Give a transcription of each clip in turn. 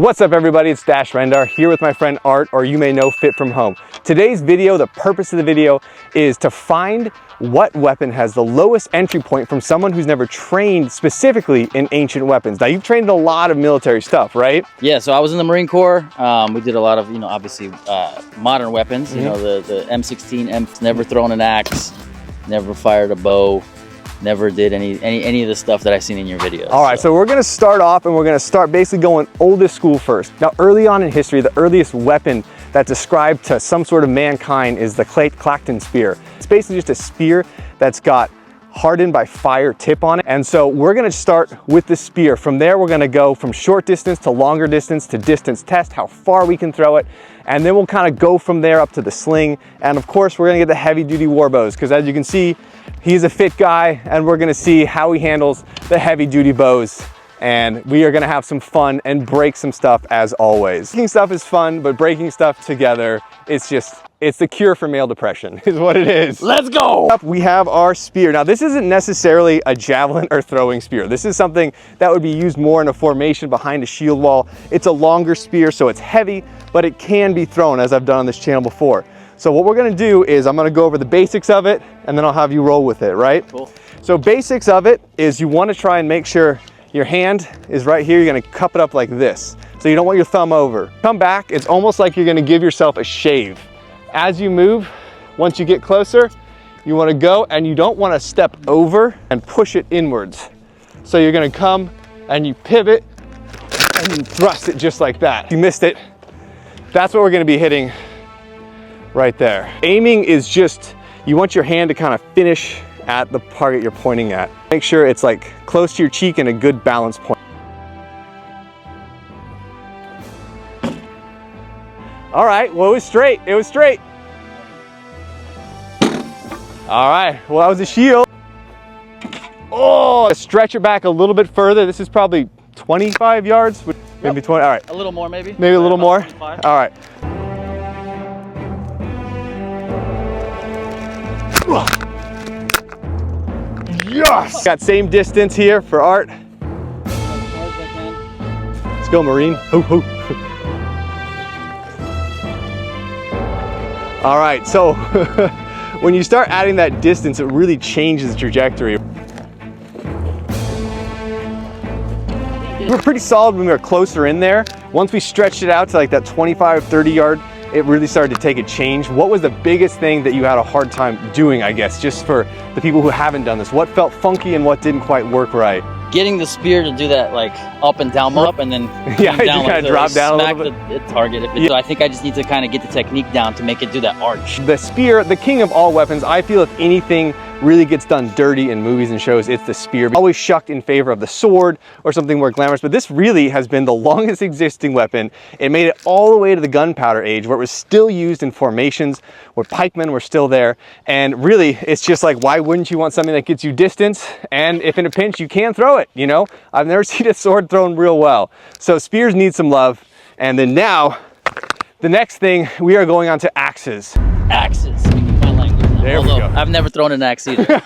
What's up everybody, it's Dash Rendar here with my friend Art, or you may know Fit From Home. Today's video, the purpose of the video is to find what weapon has the lowest entry point from someone who's never trained specifically in ancient weapons. Now you've trained a lot of military stuff, right? Yeah, so I was in the Marine Corps. We did a lot of, obviously modern weapons, the M16, never thrown an axe, never fired a bow. Never did any of the stuff that I've seen in your videos. All right, so we're gonna start off and we're gonna start basically going oldest school first. Now, early on in history, the earliest weapon that's ascribed to some sort of mankind is the Clacton spear. It's basically just a spear that's got hardened by fire tip on it. And so we're gonna start with the spear. From there, we're gonna go from short distance to longer distance to distance test, how far we can throw it. And then we'll kind of go from there up to the sling. And of course, we're gonna get the heavy duty warbows, because as you can see, he's a fit guy and we're gonna see how he handles the heavy duty bows. And we are gonna have some fun and break some stuff as always. Breaking stuff is fun, but breaking stuff together, it's the cure for male depression, is what it is. Let's go! We have our spear. Now this isn't necessarily a javelin or throwing spear. This is something that would be used more in a formation behind a shield wall. It's a longer spear, so it's heavy, but it can be thrown, as I've done on this channel before. So what we're gonna do is I'm gonna go over the basics of it and then I'll have you roll with it, right? Cool. So basics of it is you wanna try and make sure your hand is right here. You're gonna cup it up like this. So you don't want your thumb over. Come back, it's almost like you're gonna give yourself a shave. As you move, once you get closer, you wanna go and you don't wanna step over and push it inwards. So you're gonna come and you pivot and you thrust it just like that. If you missed it, that's what we're gonna be hitting right there. Aiming is just, you want your hand to kind of finish at the target you're pointing at. Make sure it's like close to your cheek and a good balance point. All right, well, it was straight, it was straight. All right, well, that was a shield. Oh, stretch it back a little bit further. This is probably 25 yards, maybe 20, all right. A little more maybe? Maybe a little more, 25. all right. Yes! Got same distance here for Art. Let's go, Marine. Ho, ho. All right, so when you start adding that distance, it really changes the trajectory. We were pretty solid when we were closer in there. Once we stretched it out to like that 25, 30 yard, it really started to take a change. What was the biggest thing that you had a hard time doing, I guess, just for the people who haven't done this? What felt funky and what didn't quite work right? Getting the spear to do that like up and down, up and then yeah, down, you kind of drop down a little bit. Smack the target. So I think I just need to kind of get the technique down to make it do that arch. The spear, the king of all weapons, I feel if anything really gets done dirty in movies and shows, it's the spear. Always shucked in favor of the sword or something more glamorous, but this really has been the longest existing weapon. It made it all the way to the gunpowder age, where it was still used in formations, where pikemen were still there. And really, it's just like, why wouldn't you want something that gets you distance? And if in a pinch, you can throw it, you know? I've never seen a sword thrown real well. So spears need some love. And then now, the next thing, we are going on to axes. Axes, speaking my language now. There we go. I've never thrown an axe either.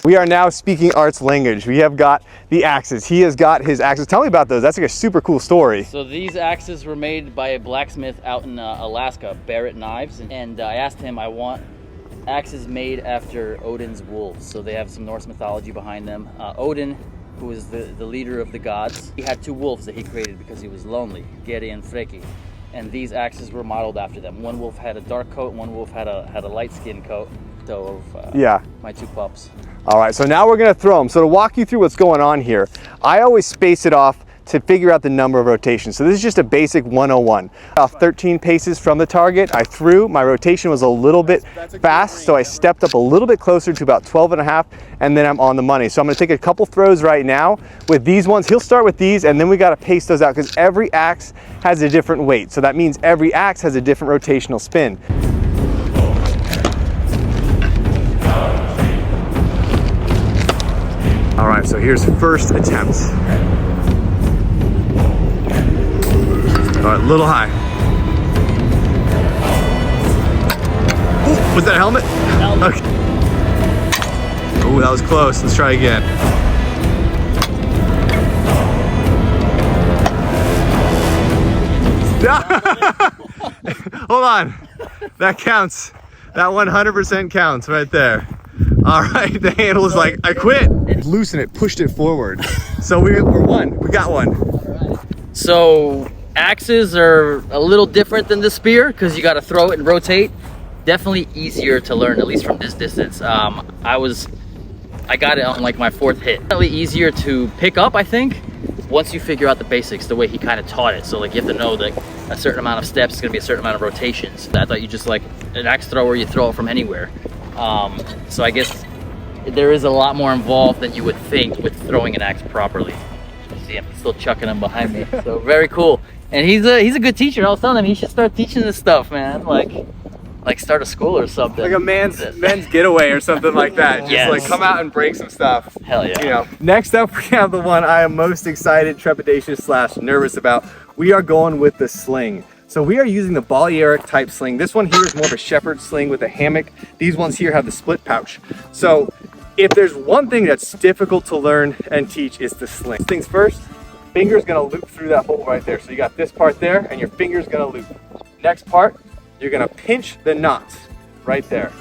We are now speaking Art's language. We have got the axes. He has got his axes. Tell me about those. That's like a super cool story. So these axes were made by a blacksmith out in Alaska, Barrett Knives. And I asked him, I want axes made after Odin's wolves. So they have some Norse mythology behind them. Odin, who is the leader of the gods, he had two wolves that he created because he was lonely, Geri and Freki. And these axes were modeled after them. One wolf had a dark coat, one wolf had a light skin coat. So of my two pups. All right, so now we're gonna throw them. So to walk you through what's going on here, I always space it off to figure out the number of rotations. So this is just a basic 101. 13 paces from the target, I threw. My rotation was a little bit fast, so I stepped up a little bit closer to about 12 and a half, and then I'm on the money. So I'm gonna take a couple throws right now with these ones. He'll start with these, and then we gotta pace those out because every axe has a different weight. So that means every axe has a different rotational spin. All right, so here's first attempt. All right, a little high. Ooh, was that a helmet? Helmet. Okay. Oh, that was close. Let's try again. Hold on. That counts. That 100% counts right there. All right, the handle is like, I quit. Loosen it, pushed it forward. So we're one, we got one. So axes are a little different than the spear because you got to throw it and rotate. Definitely easier to learn, at least from this distance. I got it on like my 4th hit. Definitely easier to pick up, I think, once you figure out the basics, the way he kind of taught it. So like you have to know that a certain amount of steps is going to be a certain amount of rotations. I thought you just like an axe thrower, you throw it from anywhere. So I guess there is a lot more involved than you would think with throwing an axe properly. See him, he's still chucking them behind me. So very cool. And he's a good teacher. I was telling him he should start teaching this stuff, man. Like start a school or something. Like a men's getaway or something like that. Just Yes. like come out and break some stuff. Hell yeah. You know. Next up, we have the one I am most excited, trepidatious / nervous about. We are going with the sling. So we are using the Balearic type sling. This one here is more of a shepherd sling with a hammock. These ones here have the split pouch. So if there's one thing that's difficult to learn and teach, is the sling. Things first, finger's gonna loop through that hole right there. So you got this part there and your finger's gonna loop. Next part, you're gonna pinch the knot right there.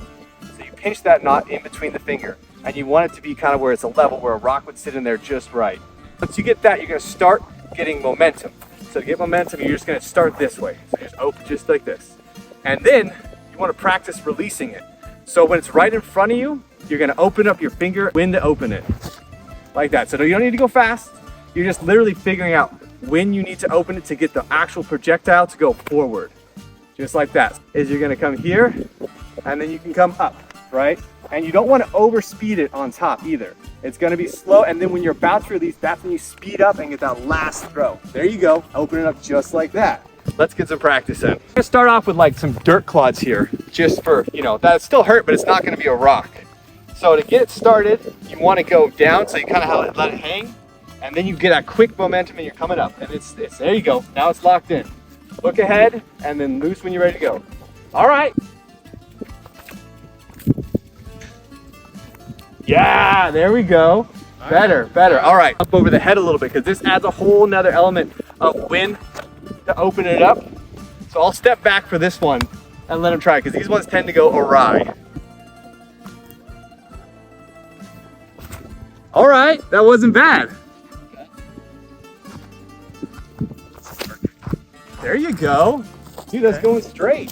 So you pinch that knot in between the finger and you want it to be kind of where it's a level where a rock would sit in there just right. Once you get that, you're gonna start getting momentum. So to get momentum, you're just gonna start this way. So just open just like this. And then you wanna practice releasing it. So when it's right in front of you, you're gonna open up your finger, when to open it. Like that. So you don't need to go fast. You're just literally figuring out when you need to open it to get the actual projectile to go forward. Just like that. Is you're gonna come here, and then you can come up, right? And you don't wanna overspeed it on top either. It's gonna be slow, and then when you're about to release, that's when you speed up and get that last throw. There you go, open it up just like that. Let's get some practice in. I'm gonna start off with like some dirt clods here, just for, you know, that still hurt, but it's not gonna be a rock. So to get it started, you wanna go down, so you kinda let it hang, and then you get that quick momentum and you're coming up, and it's there you go, now it's locked in. Look ahead and then loose when you're ready to go. All right. Yeah, there we go. Better. All right, up over the head a little bit because this adds a whole nother element of wind to open it up. So I'll step back for this one and let him try because these ones tend to go awry. All right, that wasn't bad. There you go. Dude, that's going straight.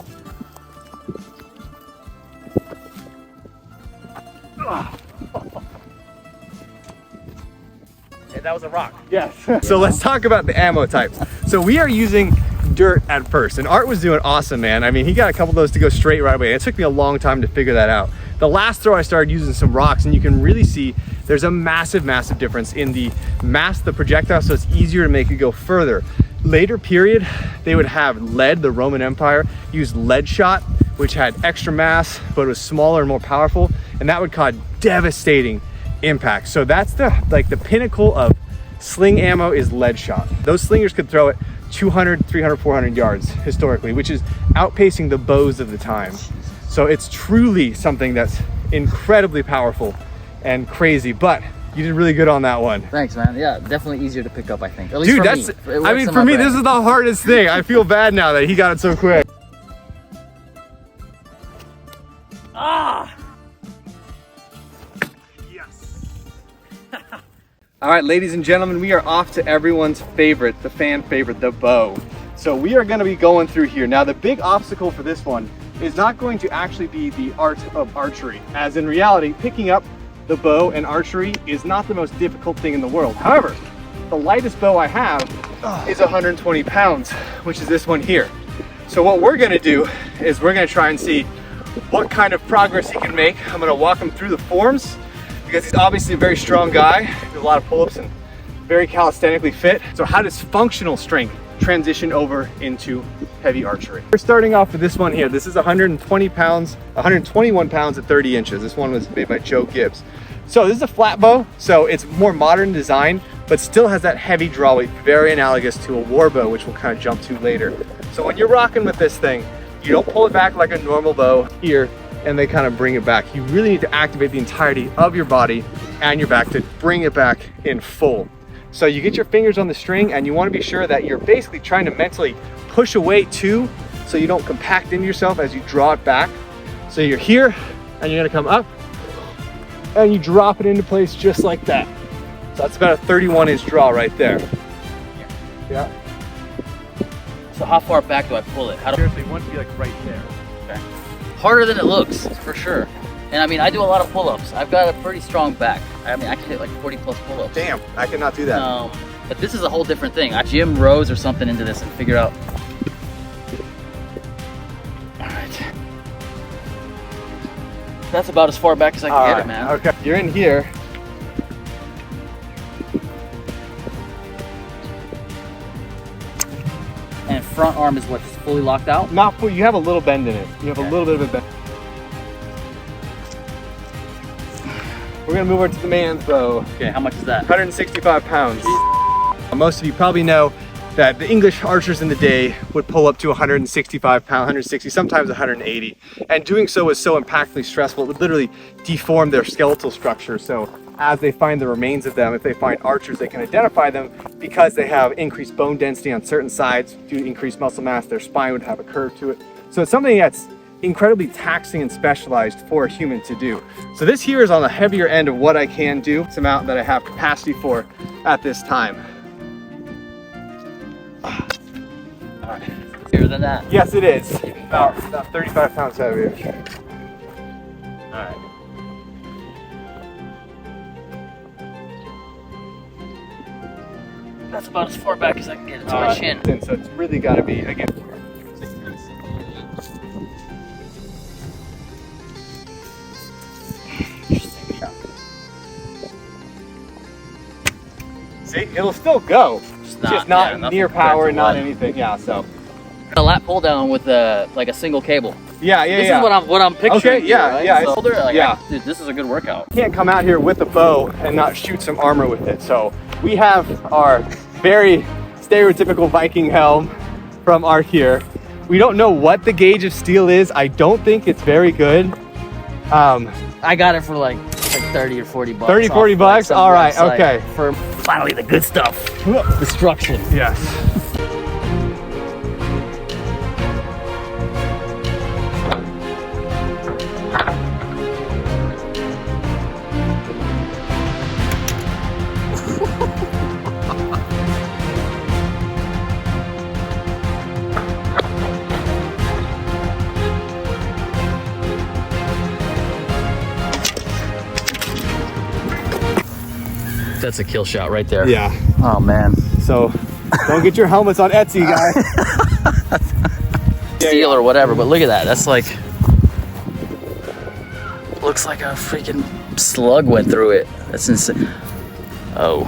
Hey, that was a rock. Yes. So let's talk about the ammo types. So we are using dirt at first, and Art was doing awesome, man. I mean, he got a couple of those to go straight right away. It took me a long time to figure that out. The last throw I started using some rocks, and you can really see there's a massive difference in the mass of the projectile, so it's easier to make it go further. Later period, they would have lead. The Roman Empire used lead shot, which had extra mass, but it was smaller and more powerful, and that would cause devastating impact. So that's the pinnacle of sling ammo is lead shot. Those slingers could throw it 200, 300, 400 yards historically, which is outpacing the bows of the time. So it's truly something that's incredibly powerful and crazy, but you did really good on that one. Thanks, man. Yeah, definitely easier to pick up, I think. At least Dude, for that's, me. I mean, for me, this is the hardest thing. I feel bad now that he got it so quick. Ah! Yes. All right, ladies and gentlemen, we are off to everyone's favorite, the fan favorite, the bow. So we are gonna be going through here. Now, the big obstacle for this one is not going to actually be the art of archery, as in reality, picking up the bow and archery is not the most difficult thing in the world. However, the lightest bow I have is 120 pounds, which is this one here. So what we're gonna do is we're gonna try and see what kind of progress he can make. I'm gonna walk him through the forms because he's obviously a very strong guy, does a lot of pull-ups and very calisthenically fit. So how does functional strength transition over into heavy archery? We're starting off with this one here. This is 120 pounds, 121 pounds at 30 inches. This one was made by Joe Gibbs. So this is a flat bow, so it's more modern design, but still has that heavy draw weight, very analogous to a warbow, which we'll kind of jump to later. So when you're rocking with this thing, you don't pull it back like a normal bow here, and they kind of bring it back. You really need to activate the entirety of your body and your back to bring it back in full. So you get your fingers on the string and you want to be sure that you're basically trying to mentally push away too, so you don't compact into yourself as you draw it back. So you're here and you're gonna come up and you drop it into place just like that. So that's about a 31-inch draw right there. Yeah. So how far back do I pull it? Seriously, you want to be like right there. Okay. Harder than it looks, for sure. And I mean, I do a lot of pull-ups. I've got a pretty strong back. I mean, I can hit like 40 plus pull-ups. Damn, I cannot do that. But this is a whole different thing. I gym rows or something into this and figure out. All right. That's about as far back as I can get it, man. Okay, you're in here. And front arm is what, just fully locked out? Not full, you have a little bend in it. You have a little bit of a bend. We're gonna move over to the man's bow. Okay, how much is that? 165 pounds. Most of you probably know that the English archers in the day would pull up to 165 pounds, 160, sometimes 180. And doing so was so impactfully stressful, it would literally deform their skeletal structure. So as they find the remains of them, if they find archers, they can identify them because they have increased bone density on certain sides due to increased muscle mass. Their spine would have a curve to it. So it's something that's incredibly taxing and specialized for a human to do. So this here is on the heavier end of what I can do. It's the amount that I have capacity for at this time. All right. Heavier than that? Yes, it is. About 35 pounds heavier. All right. That's about as far back as I can get it to my chin. So it's really got to be, again, see, it'll still go. It's just not near power, not anything. Yeah, so. A lat pull down with like a single cable. Yeah, This is what I'm picturing. Okay, yeah, here, right? yeah. Shoulder, like, yeah. Dude, this is a good workout. You can't come out here with a bow and not shoot some armor with it. So we have our very stereotypical Viking helm from Arc here. We don't know what the gauge of steel is. I don't think it's very good. I got it for like 30 or 40 bucks. 30, 40 bucks? Like all right, website okay. For finally the good stuff. Destruction. Yes. That's a kill shot right there. Yeah. Oh man. So don't get your helmets on Etsy, guys. Steel or whatever, but look at that. That's like, looks like a freaking slug went through it. That's insane. Oh.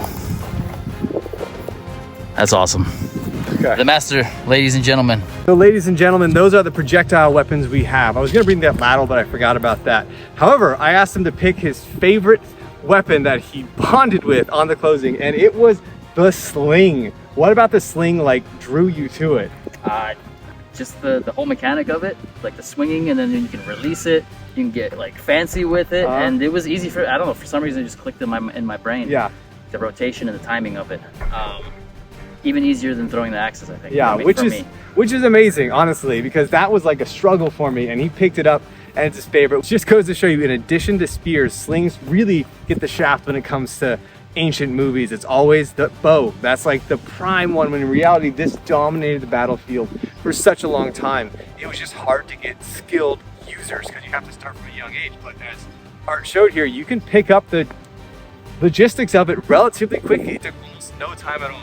That's awesome. Okay. The master, ladies and gentlemen. So ladies and gentlemen, those are the projectile weapons we have. I was gonna bring that ladle, but I forgot about that. However, I asked him to pick his favorite weapon that he bonded with on the closing, and it was the sling. What about the sling like drew you to it? Just the whole mechanic of it, like the swinging, and then you can release it. You can get like fancy with it, and it was easy for, I don't know, for some reason it just clicked in my brain. Yeah. The rotation and the timing of it. Even easier than throwing the axes, I think. Yeah, which is amazing, honestly, because that was like a struggle for me, and he picked it up and it's his favorite. It just goes to show you, in addition to spears, slings really get the shaft when it comes to ancient movies. It's always the bow. That's like the prime one, when in reality this dominated the battlefield for such a long time. It was just hard to get skilled users because you have to start from a young age. But as Art showed here, you can pick up the logistics of it relatively quickly. It took almost no time at all.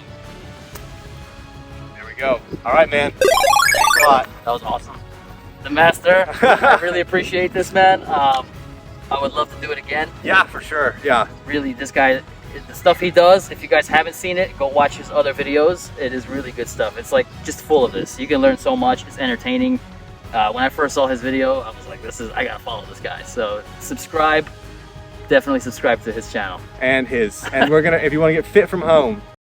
There we go. All right, man. Thanks a lot. That was awesome. The master, I really appreciate this, man. I would love to do it again. Yeah, for sure. Yeah. Really, this guy, the stuff he does, if you guys haven't seen it, go watch his other videos. It is really good stuff. It's like just full of this. You can learn so much. It's entertaining. When I first saw his video, I was like, I gotta follow this guy. So subscribe. Definitely subscribe to his channel. And we're gonna, if you want to get fit from home,